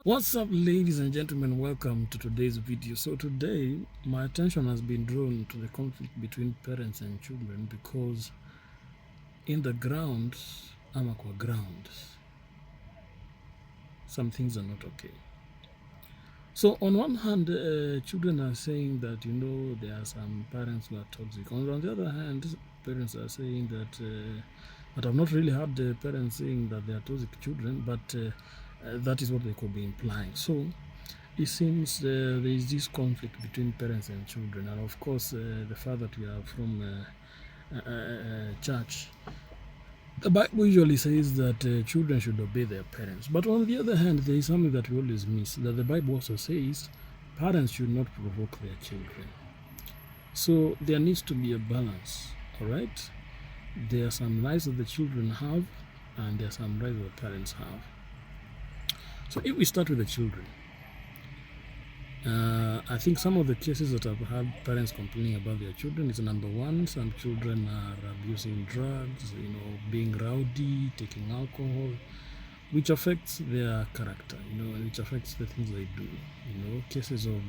What's up, ladies and gentlemen? Welcome to today's video. So today my attention has been drawn to the conflict between parents and children because in the ground, Amakwa ground, some things are not okay. So on one hand, children are saying that there are some parents who are toxic. On the other hand, parents are saying that I've not really heard the parents saying that they are toxic children, but that is what they could be implying. So it seems there is this conflict between parents and children, and of course, the fact that we are from church, the Bible usually says that children should obey their parents. But on the other hand, there is something that we always miss, that the Bible also says parents should not provoke their children. So there needs to be a balance, all right? There are some rights that the children have, and there are some rights that the parents have. So if we start with the children, I think some of the cases that I've had parents complaining about their children is number one, some children are abusing drugs, being rowdy, taking alcohol, which affects their character, which affects the things they do. Cases of,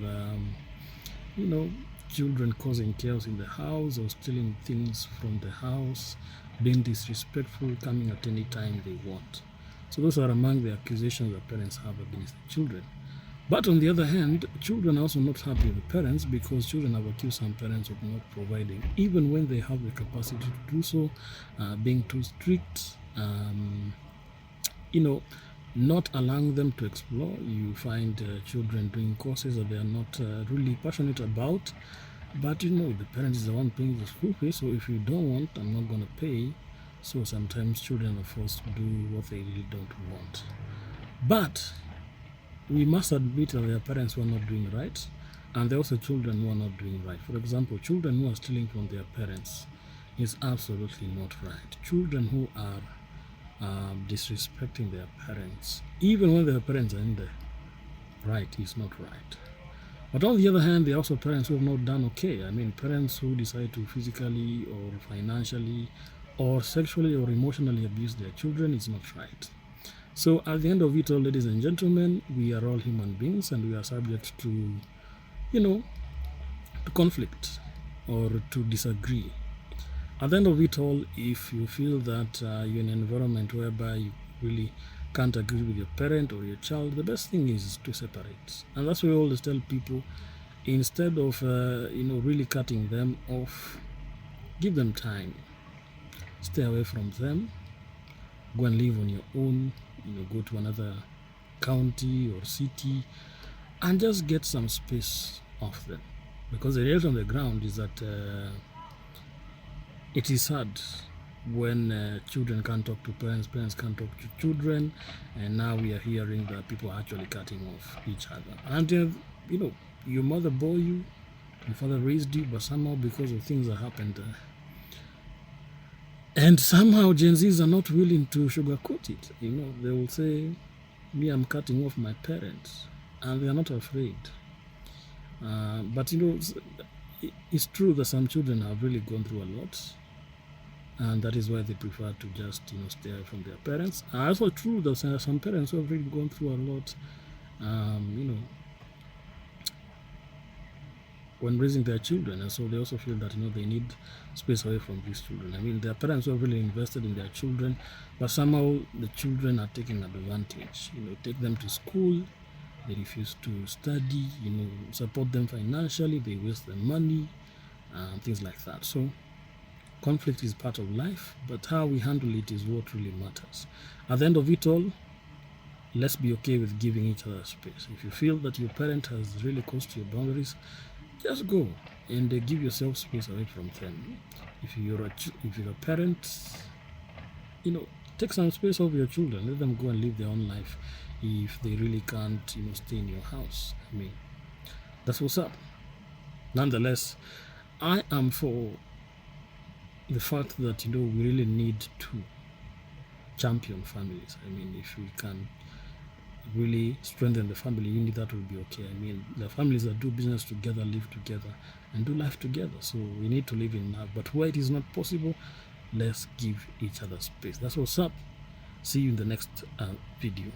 children causing chaos in the house or stealing things from the house, being disrespectful, coming at any time they want. So those are among the accusations that parents have against the children. But on the other hand, children are also not happy with the parents because children have accused some parents of not providing, even when they have the capacity to do so, being too strict, not allowing them to explore. You find children doing courses that they are not really passionate about, but the parent is the one paying the school fees, so if you don't want, I'm not going to pay. So sometimes children are forced to do what they really don't want. But we must admit that there are parents who are not doing right, and there are also children who are not doing right. For example, children who are stealing from their parents is absolutely not right. Children who are disrespecting their parents, even when their parents are in the right, is not right. But on the other hand, there are also parents who have not done okay. Parents who decide to physically or financially or sexually or emotionally abuse their children is not right. So at the end of it all, ladies and gentlemen, we are all human beings and we are subject to, to conflict or to disagree. At the end of it all, if you feel that you're in an environment whereby you really can't agree with your parent or your child, the best thing is to separate. And that's why we always tell people, instead of, really cutting them off, give them time. Stay away from them. Go and live on your own. Go to another county or city and just get some space off them. Because the reality on the ground is that it is sad when children can't talk to parents, parents can't talk to children, and now we are hearing that people are actually cutting off each other. And your mother bore you, your father raised you, but somehow because of things that happened, and somehow Gen Zs are not willing to sugarcoat it. They will say, me, I'm cutting off my parents, and they are not afraid. But it's true that some children have really gone through a lot, and that is why they prefer to just stay away from their parents. And also true that some parents who have really gone through a lot, when raising their children, and so they also feel that they need space away from these children. Their parents are really invested in their children, but somehow the children are taking advantage. Take them to school, they refuse to study, support them financially, they waste their money, things like that. So conflict is part of life, but how we handle it is what really matters. At the end of it all, let's be okay with giving each other space. If you feel that your parent has really crossed your boundaries, just go and give yourself space away from them. If you're a parent, take some space off your children. Let them go and live their own life if they really can't, stay in your house. That's what's up. Nonetheless, I am for the fact that, we really need to champion families. If we can really strengthen the family unit, that will be okay. The families that do business together live together and do life together. So we need to live in that. But where it is not possible, let's give each other space. That's what's up. See you in the next video.